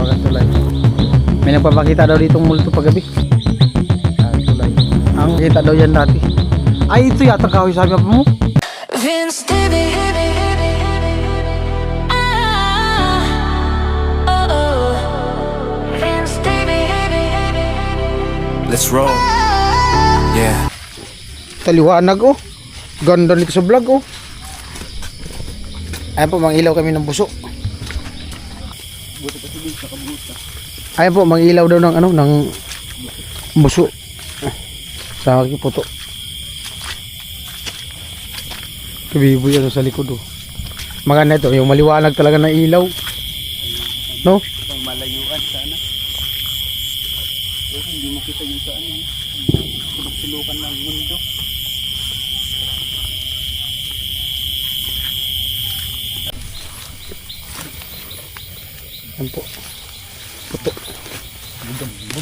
Tawagan tulay. May nagpapakita daw ditong multo paggabi. Tulay. Ang kita daw yan dati. Ay, ito yata kahoy sabi mo. Vince Stevie. Vince Stevie. Let's roll. Yeah. Taliwanag oh. Ganda nito sa vlog oh. Ayan po, mangilaw kami ng buso. Ayan po, mangilaw daw ng ano, ng buso. Sa aking puto. Kabiboy ano sa likod oh. Maganda ito, yung maliwanag talaga ng ilaw. No? Pang malayuan sana. Pero hindi mo kita yung saan yun. Sulok-sulukan ng mundo. Ayan po. Puto.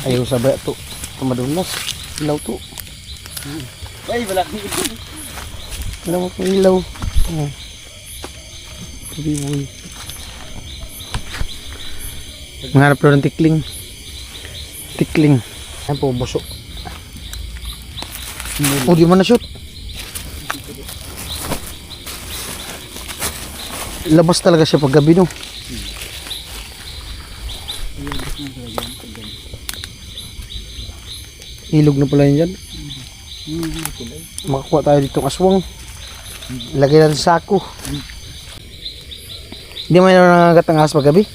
Ayaw sabay ito. Madulas. Ilaw to. Ay, wala kang ito. Wala mo pang ilaw. Oh. Kabiboy. Mangharap daw ng tikling. Tikling. Ayan po, buso. Oh, di man na shoot. Labas talaga siya pag gabi no. Ilog na pala yun dyan. Makakuha tayo ditong aswang. Ilagay natin sa sako. Hindi mo nangangagat ng ahas pag gabi.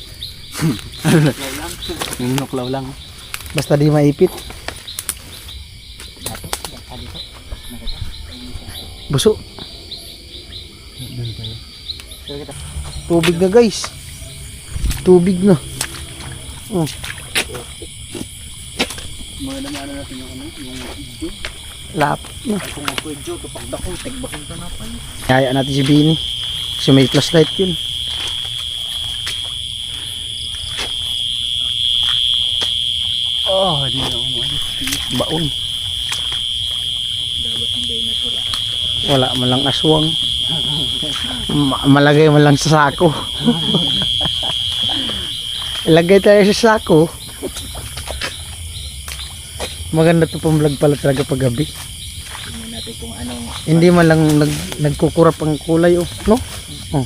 Nunuklaw lang. Basta di maipit. Buso. Tubig na guys. Tubig na. Oh. Mga naman natin yung ano, yung idyo. Lapot na. Ay kung ako idyo, kapag dako, tegbakong ka na pa yun. Kaya natin si Bini. Kasi may flashlight yun. Oh, di na umalis. Baon. Dapat ang dinosaur. Wala man lang aswang. Malagay man lang sa sako. Ilagay tayo sa sako. Maganda to pang vlog pala talaga pag gabi. Tingnan natin kung anong Hindi man lang nagkukurap ang kulay oh, no? Oh.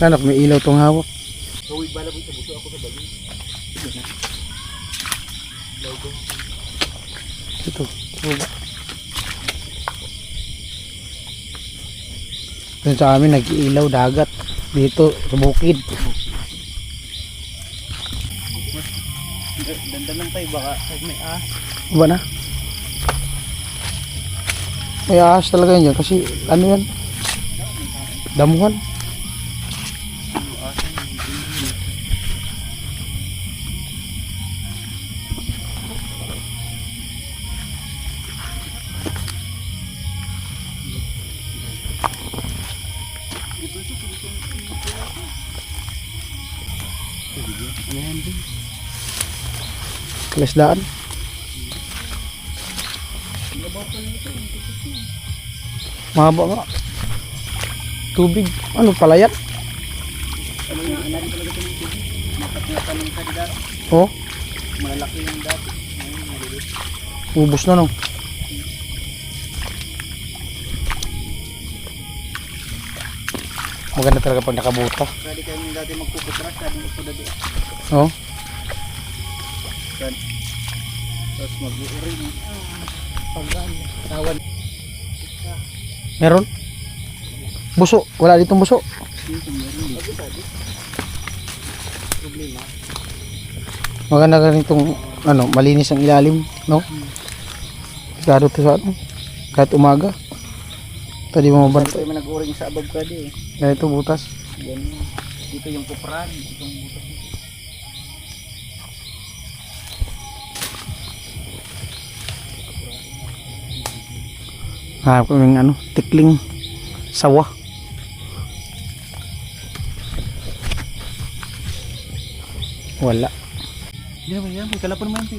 Kanak may ilaw tong hawak. gawig bala mo sa buso ako sa bali. Ito. Dun sa amin nag-iilaw dagat dito sa bukid. Dandan lang tayo baka pag may Ba na? May ahas talaga yan dyan kasi ano yan? Damuhan. Kalasdaan. Mahaba nga. Tubig. Ano palayat? Oh, malaki yung dati. ubos na no. Maganda talaga pag nakabuta. Pwede kayong dati magpuputras, sabi mo po dati. Oh. Tapos mag-uurin. Tawan. Meron? Buso. Wala ditong buso. Problema. Maganda ka nitong ano, malinis ang ilalim, no? Sigado to sa ano? Kahit umaga. Tadi mo mabantay. Tayo nag-uuring sa above ka di. Kaya ito butas. Yan. Dito yung kupran. Itong butas. Hanap ko ng ano, tikling sawa. Wala. Hindi naman yan. May kalapon naman ito.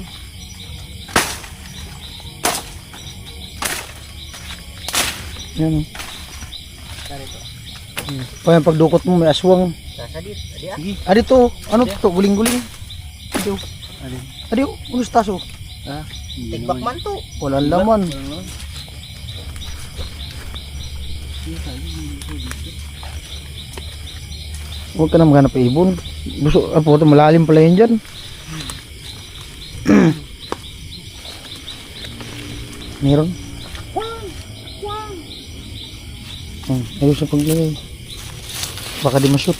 Yan. Kaya ito. Pag pagdukot mo may aswang. Sasa Sadit, adi ah. Sige. Adi to, ano to, guling-guling. Adi, Alin? adi, unos taso. Ha? Tigbak man to. Walang laman. Huwag ka na maghanap ng ibon. Gusto, po, malalim pala yun dyan. Meron? Ayos na paglagay. Baka di ma-shoot.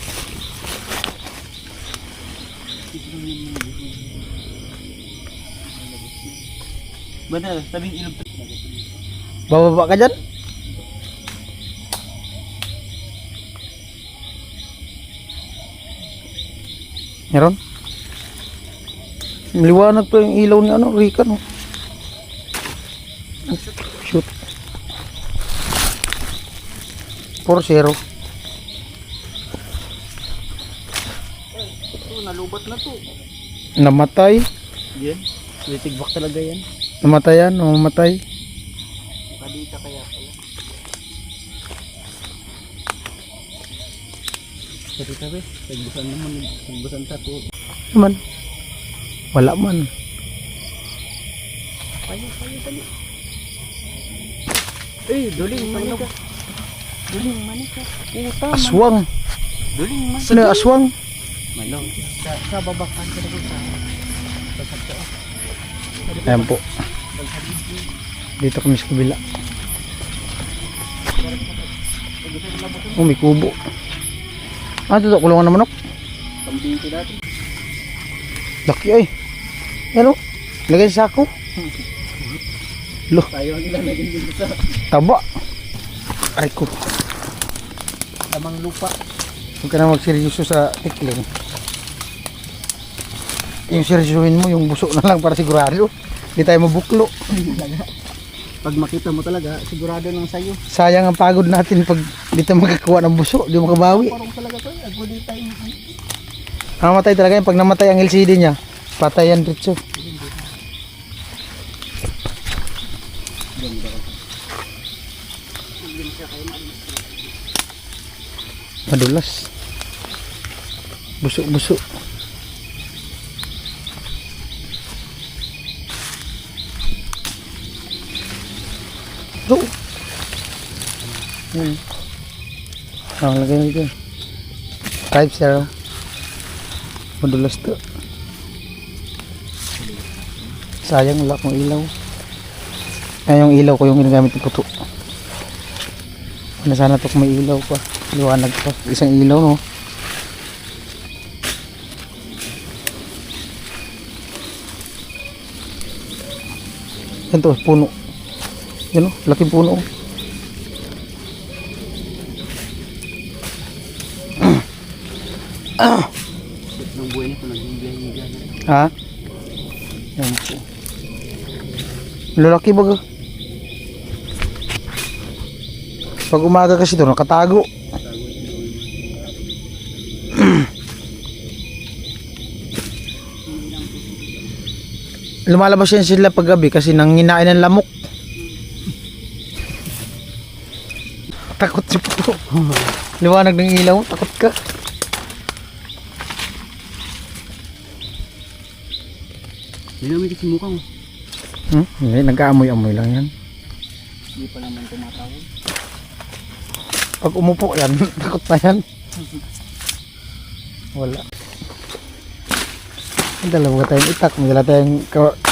Banda, tabing ilog to. Bababa ka dyan? Meron? Maliwanag pa yung ilaw ni ano, Rika, no? Shoot. 4-0. Oh, nalubat na to. Namatay. Yan. May tigbak talaga yan. Namatayan, namamatay. Kadita kaya pala. Kadita be, tagbusan naman, tagbusan tato. Man. Wala man. Payo, dali. Eh, duling manika. Duling manika. Puta. Aswang. Duling manika. Ano yung aswang? Malo. Sa babakan ka na sa. Ayan po. Dito kami sa kabila. Oh, may kubo. Ah, ito kulungan ng manok. Kambing ko dati. Laki ay. Ano? Lagay sa sako. Lo, Tayo ang ilalagay din sa taba. Aray ko. tamang lupa. Huwag ka na magseryoso sa tikling. Yung seryosohin mo, yung buso na lang para sigurado. Hindi tayo mabuklo. Pag makita mo talaga, sigurado lang sa'yo. Sayang ang pagod natin pag di tayo magkakuha ng buso. Di mo makabawi. Parang talaga to, aguli tayo. Namatay talaga yan. Pag namatay ang LCD niya, patay yan dito. Madulas. Busuk-busuk. Tuh. Lagay mo dito. 5-0. Madulas to. Sayang wala akong ilaw. Ay, yung ilaw ko yung ginagamit ng puto. Sana to kung may ilaw pa. Liwanag pa. Isang ilaw, no? Yan to, puno. Yan o, laking puno. Nung buhay nito, naghihiga-higa na. Ha? Yan po. Lalaki baga. Pag umaga kasi ito, nakatago. Lumalabas yan sila pag gabi kasi nanginain ng lamok. Takot si Puto. Liwanag ng ilaw, takot ka. Hindi namin kasi mukha mo. Hindi, nag-aamoy-amoy lang yan. Hindi pa naman tumatawag. Pag umupo yan, takot na yan. Wala. May dalawa tayong itak, may dalawa tayong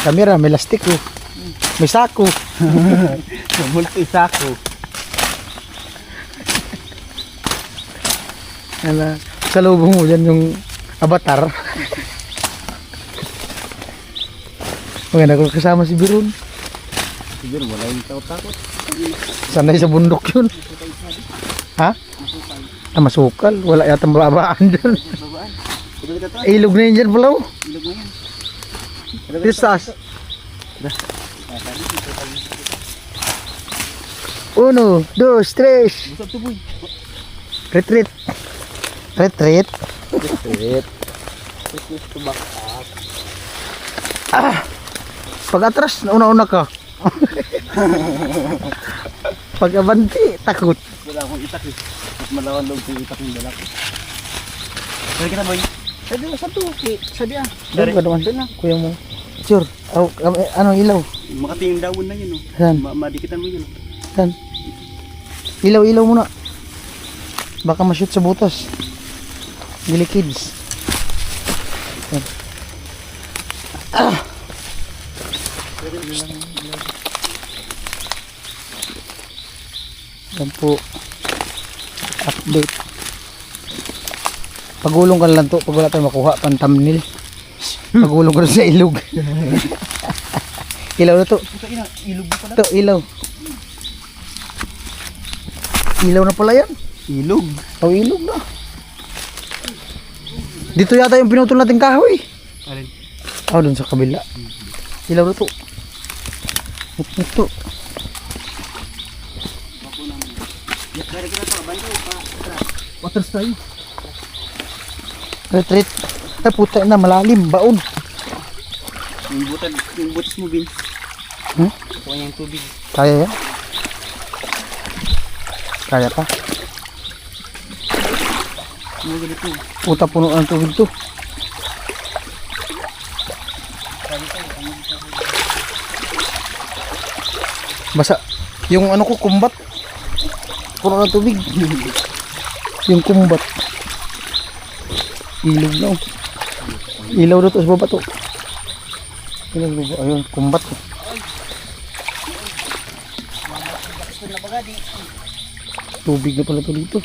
kamera, may lastiko, may sako. Multi-sako. Ala, sa lubong mo dyan yung avatar. Maganda ko kasama si Birun. Siguro wala yung takot-takot. Sanay sa bundok yun. Ha? Ah, masukal. Wala yata mababaan dyan. Babaan. Ito ka to. Ilog na yun dyan pala. Ilog na yan. Pisas. 1, 2, 3. Busog to boy. Retreat. Retreat. Retreat. Retreat to back up. Ah! Pag atras, nauna-una ka. Pag abanti, takot. Wala akong itak eh. At malawan daw kung itak yung dalak. Dari kita boy. Tadi satu ki sadia. Doon ka naman. Kuya mo. Sure. Ano ilaw? Makating daun na yun oh. Saan? Madikitan mo yun. Saan? Ilaw muna. Baka ma-shoot sa butas. Gili kids. Yan. Yan po. Update. Pagulong ka lang to pag wala tayong makuha pang thumbnail. Pagulong ka sa ilog. Ilaw na to. Ito ina, ilog mo pala. Ito, ilaw. Ilaw na pala yan. Ilog. O, ilog na. Dito yata yung pinutol natin kahoy. Alin? Oh, dun sa kabila. Ilaw na to. Ito. Dari kita to, bantu pa. Water style. Retreat. Ay, puta na, malalim. Baon. Yung butas mo bin. Hmm? Ito yung tubig. Kaya yan? Kaya pa? Ano ganito? Puta, puno ng tubig to. Basa. Yung ano ko, kumbat. Puno ng tubig. Yung kumbat. Ilog na. Oh. Ilaw na to sa baba to. Ilaw na baba. Ayun, kumbat. Tubig na pala to dito.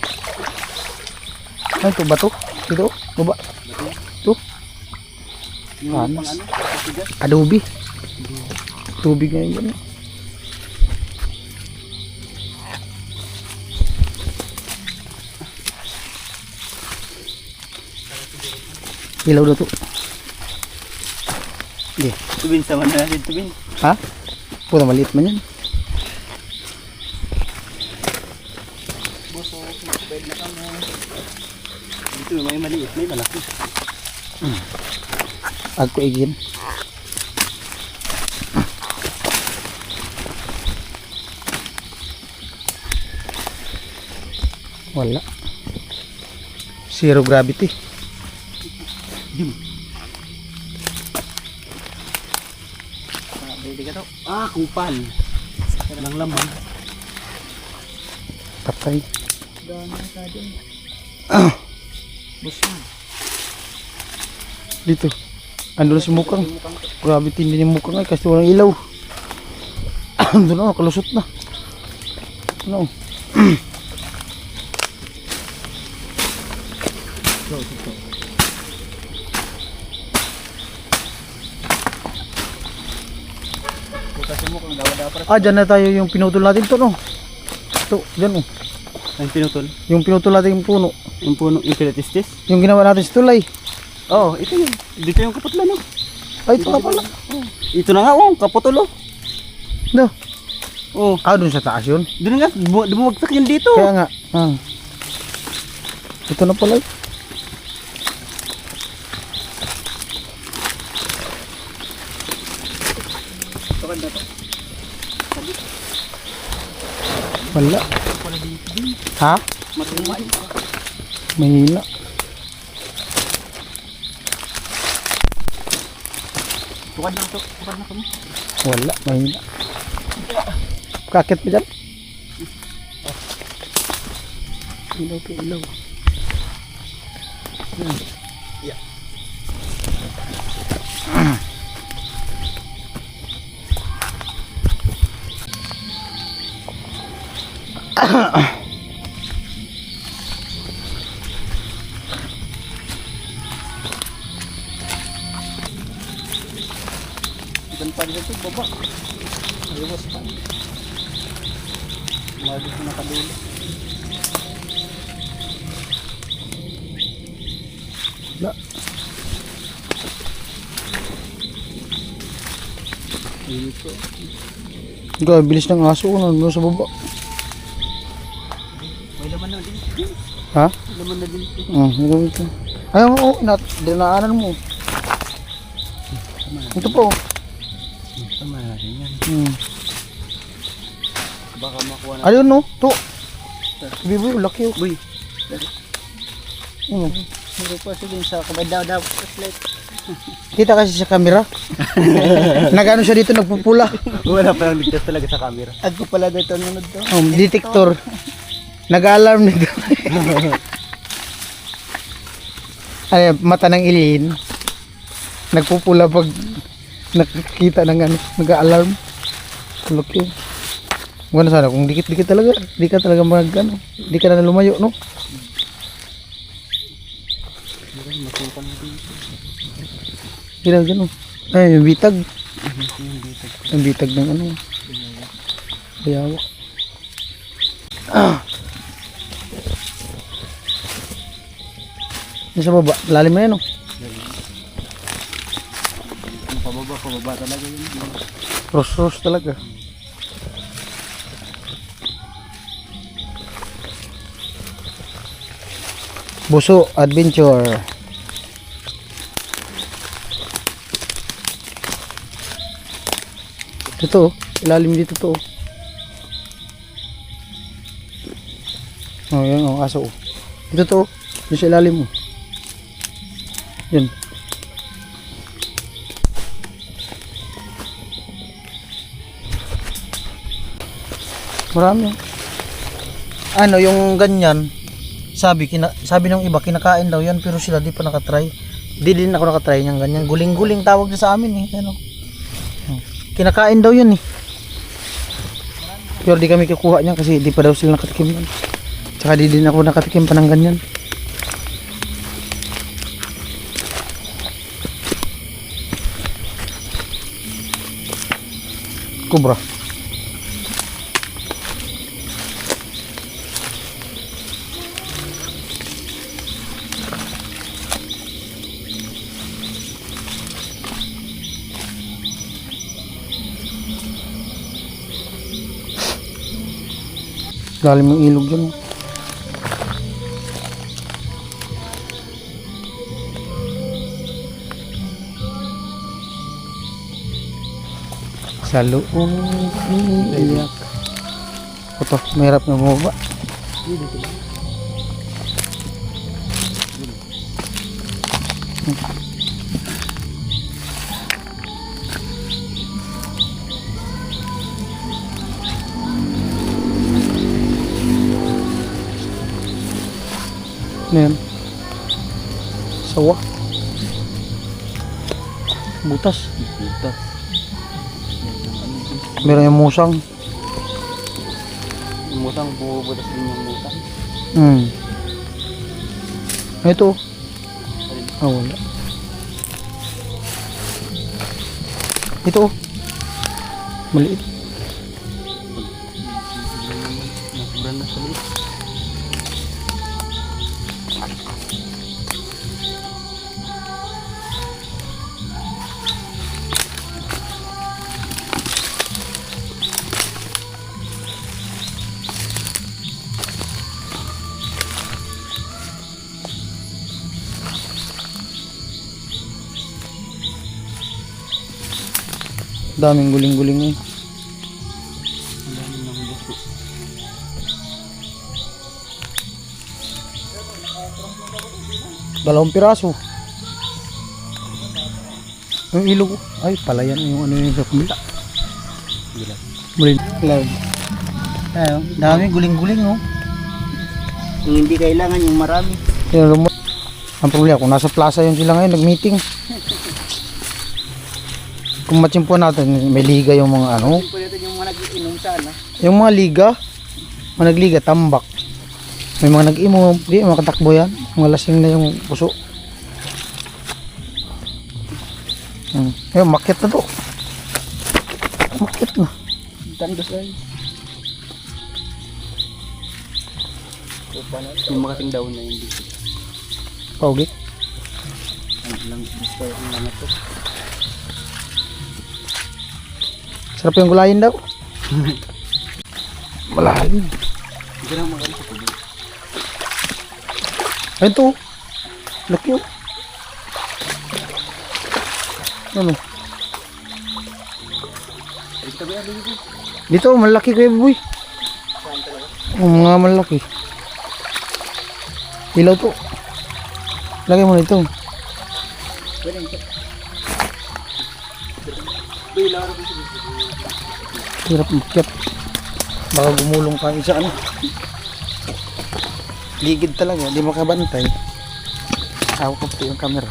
Ay, ito ba to? Ito, baba. Ito. Panas. Adobe. Tubig na yun. Ilaw na to. Okay. Tubin sama na natin tubin. Ha? Puta, maliit man yan. Ito may maliit, may malaki. Ako igin. Wala. Zero gravity. Pwede ka to. Kupal. Lang laman. Patay. Dito. Ando na si Mukang. Gravity hindi ni Mukang ay kasi walang ilaw. Ando na, kalusot na. Ano? Dyan na tayo yung pinutol natin to, no? Ito, dyan, oh. Ang pinutol. Yung pinutol natin yung puno. Yung puno, yung pinatistis. Yung ginawa natin sa tulay. Oh, ito yun. Dito yung kaputla no. Ay, ito nga pala. Ito na nga oh, kaputol oh. No. Oh, Dun sa taas yun. doon nga, bumagsak yun dito. Kaya nga. Ito na pala. Wala. Ha? Matumay. Mahina. Tukad na to, tukad na kami. Wala, mahina. Kakit pa dyan? Ilaw to, ilaw. Yeah. Dan pa dito baba. Ayos pa. Mali ko nakadulo. Wala. Dito. Grabe, bilis ng aso ko nandun sa baba. May laman na din. Ha? May laman na din. Ano ito? Ay, oo, dinaanan mo. Ito po. Tama na rin yan. Baka makuha na. Ayun no, to. Biboy, laki oh. Boy. Ano? Hindi po sige sa kabadaw daw flashlight. Kita kasi sa camera. Nagano siya dito, nagpupula. Wala pa lang ligtas talaga sa camera. Ako pala dito nunod to. Detector. Nag-alarm nito. Ay, mata ng ilin. Nagpupula pag nakikita ng ano, nag-alarm. Look yun. Gano'n sana, kung dikit-dikit talaga, di ka talaga ano, di ka na lumayo, no? Gano'n, gano'n. Ay, yung bitag. Yung bitag ng ano. Bayawa. Yung sa baba, lalim na yan, no? Pababa talaga yun. Ros-ros talaga. Buso Adventure. Ito, ilalim dito to. Oh, yan, oh, aso. Ito to, yung sa ilalim mo. Yan. Marami. Ano, yung ganyan, sabi ng iba kinakain daw yan, pero sila di pa nakatry. Di din ako nakatry ng ganyan. Guling-guling tawag na sa amin eh. Ano? Kinakain daw yun eh. Pero di kami kukuha niyan kasi di pa daw sila nakatikim yan. Tsaka di din ako nakatikim pa ng ganyan. Kubra. Lalim ng ilog dyan. Sa loob iyak. Ito, mahirap na bumaba. Ano yan? Sawa. Butas. Ligtas. Meron yung musang. Yung musang, bumubutas din yung musang. Ito. Ah, wala. Ito. Maliit. Nasuran na sa liit. Daming guling-guling eh. Ang dami ng buso. Dalawang piraso. Yung ilog. Ay, palayan yung ano yung sa kumila. Guling. Ayun, daming guling-guling oh. Kung hindi kailangan yung marami. Yung ang problema, kung nasa plaza yun sila ngayon, nag-meeting. Kung matsimpo natin, may liga yung mga ano. Pwede natin yung mga nag-iinom sana. Yung mga liga, mga nagliga, tambak. May mga nag-imo, di, makatakbo yan. Mga lasing na yung puso. Ayun, makit na to. Makit na. Tandos ay. Yung makating daon na hindi. Paugi. Ano lang gusto yung mga to. Sarap yung gulayin daw. Malalim. Hindi lang magaling sa tubig. Ayun to. Laki yun. Ano? Dito, malaki kayo boy. Mga malaki. Ilaw to. Lagay mo na ito. Hirap makyat. Baka gumulong ka isa ano. Ligid talaga, di makabantay. Hawak ko yung camera.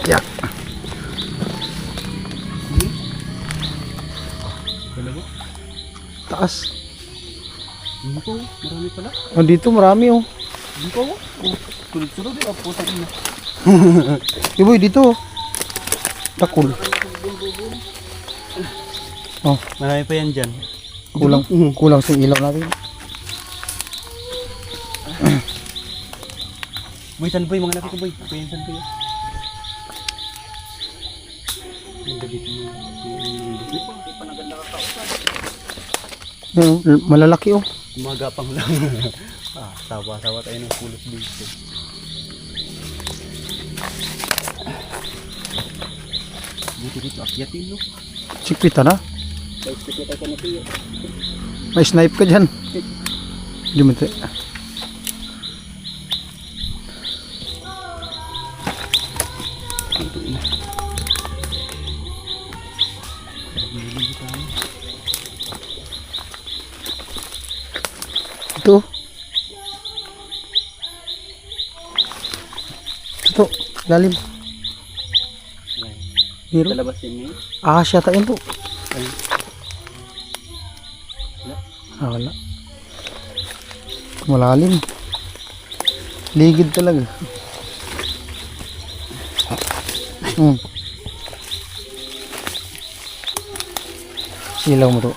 Yeah. Taas. Dito, marami pala. Oh, dito marami oh. Dito ako. Tulog-tulog din ako. Putang ina. Iboy dito. Takul. Oh, Marami pa yan dyan. kulang sa ilaw natin. Boy, saan boy? Mga natin ko boy. Boy, saan boy? Malalaki oh. Umagapang lang. Tawa-tawa tayo ng pulos dito. Dito, akyatin no. Sikpita na. May snipe ka dyan. Di mo ito. Ito. Ito. Lalim. Biro. Talabas yan ngayon. Siya tayo po. Wala. Malalim. Ligid talaga. Silaw mo to.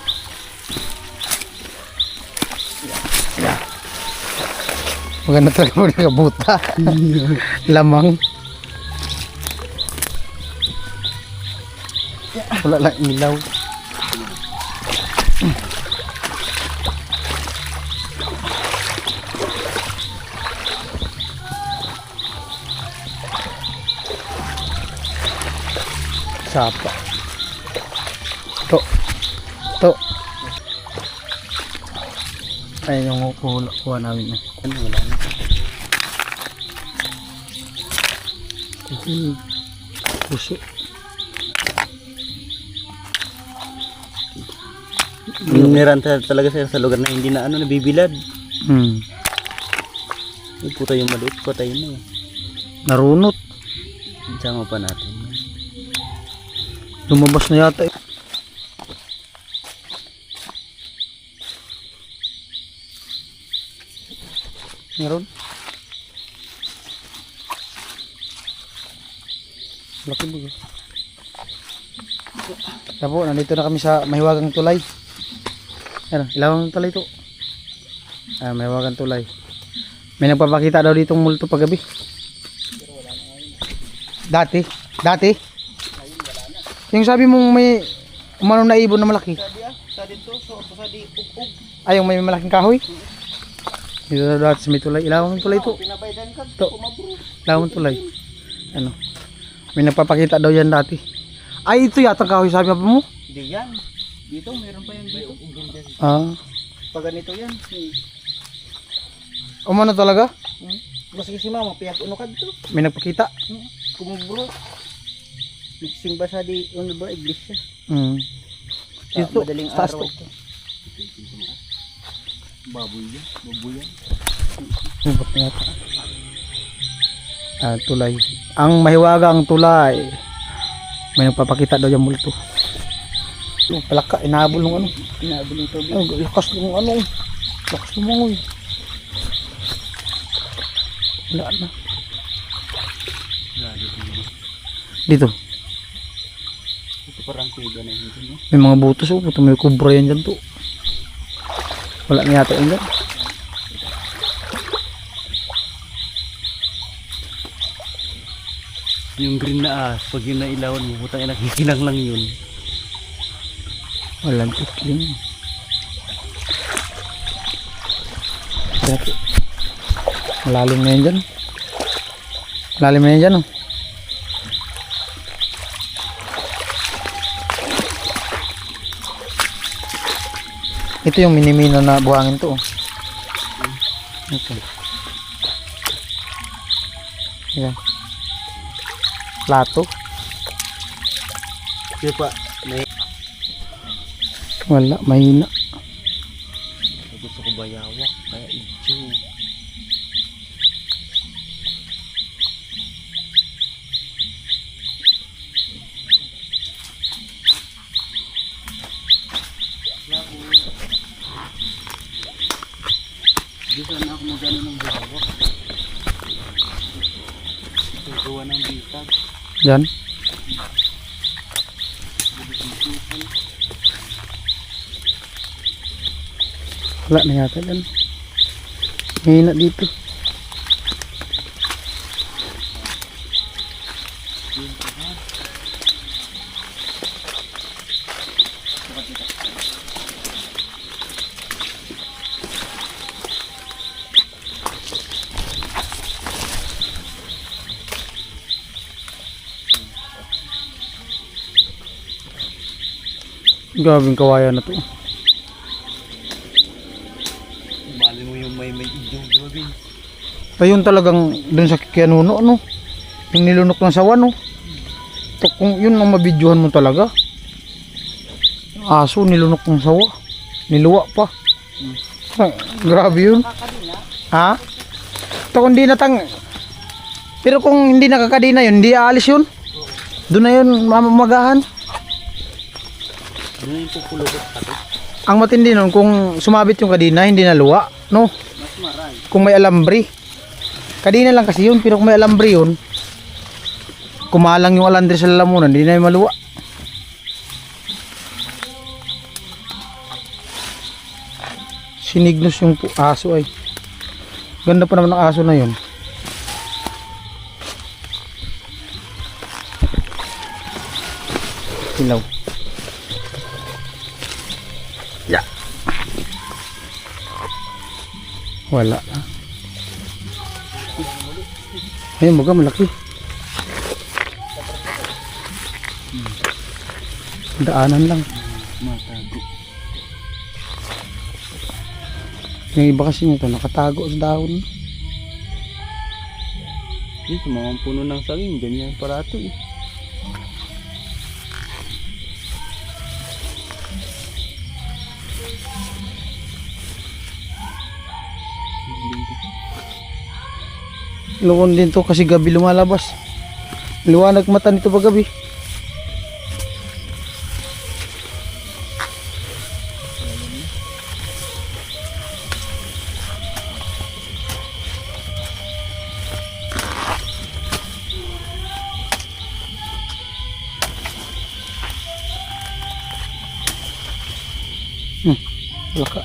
Maganda talaga mo nakabuta. Lamang. Wala lang ilaw. Sapa. To. Ayun yung kuha namin. Ano, wala na. Puso. Biniran talaga sir sa lugar na hindi na nabibilad. Ay, puta yung maliit, patay na eh. Narunot. Sama pa natin. Lumabas na yata eh. Meron. Laki ba? Tabo, nandito na kami sa Mahiwagang Tulay. Ano, ilawang tulay to. Mahiwagang Tulay. May nagpapakita daw ditong multo paggabi. Dati. Yung sabi mong may umanong na ibon na malaki. Sa dito, sa di ug-ug. Ay, yung may malaking kahoy. Dito na dati sa may tulay. Ilawang tulay to. Pinabaydan ka, To. kumabro. Ilawang tulay. Ano? May nagpapakita daw yan dati. Ay, ito yata ang kahoy sabi mo? Hindi yan. Dito, meron pa yan dito. Pag ganito yan. Umano talaga? Maski si mama, piyag uno ka dito. May nagpakita. Kumabro. Mixing ba sa di, ano ba, iglesia? Dito, Madaling taas araw to. ito. Baboy yan. Ubot na yata. Tulay. Ang Mahiwagang Tulay. May nagpapakita daw yung multo. Yung palaka, inaabol ng ano. Inaabol ng tubig. Lakas ng ano. Lakas ng mangoy. Wala na. Dito. Ito parang kuga na yun. No? May mga butos oh. Puto, may kubra yan dyan to. Wala na yata yan dyan. Yung green na pag yun nailawan mo, putang ina, kikilang lang yun. Walang tikling. Malalim na yan dyan. Malalim na yan dyan oh. Ito yung minimino na buhangin to oh. Ito. Ayan. Plato. Di pa, may Wala, mahina. gusto ko bayawak, kaya itcho. Di sana ako magano ng bayawak. Tutuwa ng bitag. Yan. Wala na yata yan. Mahina dito. Gabing kawayan na to. Bali mo yung may idyo, grabe. Ayun talagang dun sa Kianuno, no? Yung nilunok ng sawa, no? To, kung yun ang mabidyohan mo talaga. Aso, nilunok ng sawa. Niluwa pa. Ah, grabe yun. Ha? Ito kung di natang... Pero kung hindi nakakadina yun, hindi aalis yun. Doon na yun, mamagahan. Ano yung pupulubot pati? Ang matindi nun, kung sumabit yung kadina, hindi naluwa, no? Mas maray. Kung may alambre. Kadina lang kasi yun, pero kung may alambre yun, kumalang yung alambre sa lalamunan, hindi na yung maluwa. Sinignos yung aso ay. Ganda pa naman ng aso na yun. Hilaw. Ya. Wala na. Ayun, baga malaki. Daanan lang. Matago. Yung iba kasi nito nakatago sa dahon. Dito mga puno ng saging, ganyan parato eh. Luwan din to kasi gabi lumalabas. Liwanag mata nito pag gabi. Laka.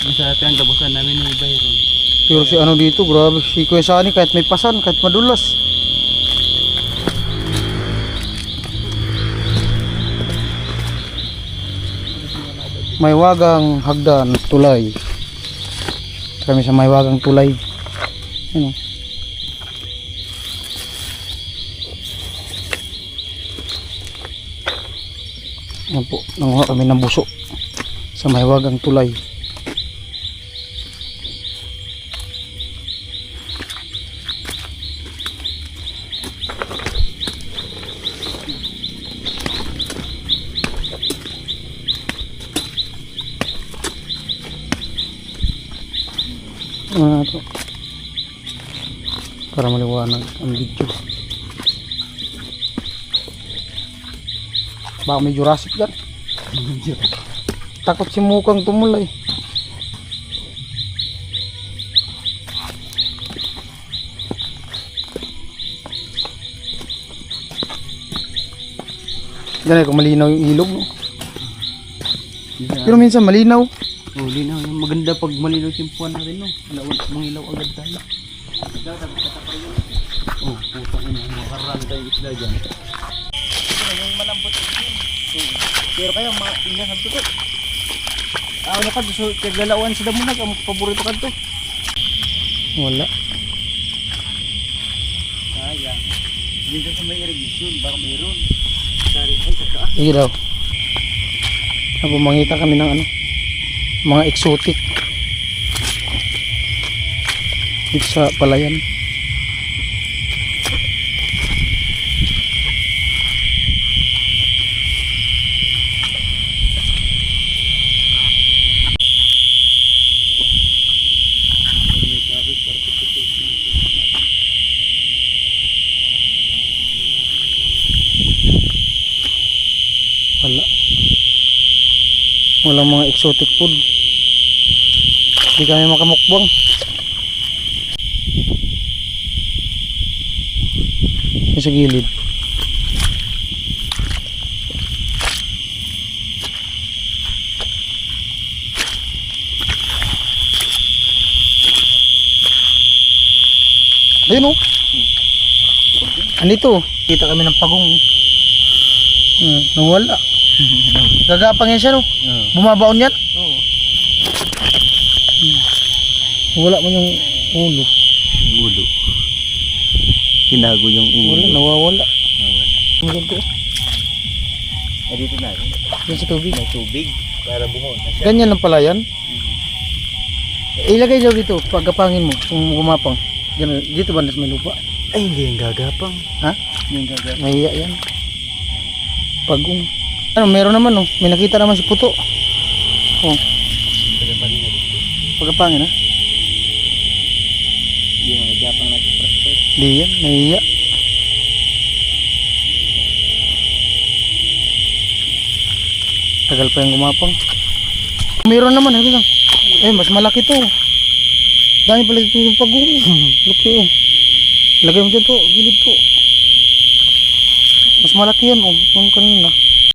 Bisa natin ang gabusan namin ng Byron. Pero si ano dito, grabe si Kuya Sani kahit may pasan, kahit madulas. May wagang hagdan, tulay. Kami sa may wagang tulay. Ano? Yan po, nanguha kami ng buso sa may wagang tulay. Ano to? Para maliwanag ang video. Baka may Jurassic dyan. Takot si Mukang tumulay. Ganun kung malinaw yung ilog, no? Pero minsan malinaw. Huli na, yung maganda pag malinaw yung puwan natin, no? Mangilaw agad tayo. Oh, putang ina, makaran tayo isla dyan. Yung malambot yun. Pero kaya maingat ang tuto. Ano ka, so kaglalawan sa damo na, ang paborito ka to. Wala. sayang. Dito sa may irrigation, baka mayroon. Sorry, ay saka. Sige daw. Ako mangita kami ng ano, mga exotic. Dito sa palayan. Wala. Walang mga exotic food. Hindi kami makamukbang. Yung sa gilid. Ayun oh. Andito. Kita kami ng pagong. Nawala. Gagapang yan siya no. Bumabaon yan. Oo. Wala man yung ulo. Ulo. Tinago yung ulo. Wala, nawawala. Nawala. Ang ganito. Eh dito na. Yan sa tubig. May tubig para bumuon na siya. Ganyan lang pala yan. Ilagay daw dito, pagkapangin mo, kung gumapang. Ganun, dito ba nas may lupa? Ay, hindi yung gagapang. Ha? Hindi yung gagapang. Mahiya yan. Pagong. Ano, meron naman oh. May nakita naman si Puto. Oh, Gagapangin na dito. pagkapangin ha. Hindi yung gagapang nag-prosper. Di yan, mahiya. Tagal pa yung gumapang. Meron naman, hali lang. Eh, mas malaki to. Dami pala dito yung pagong. Laki oh. Lagay mo dyan to, gilid to. Mas malaki yan oh, yung kanina.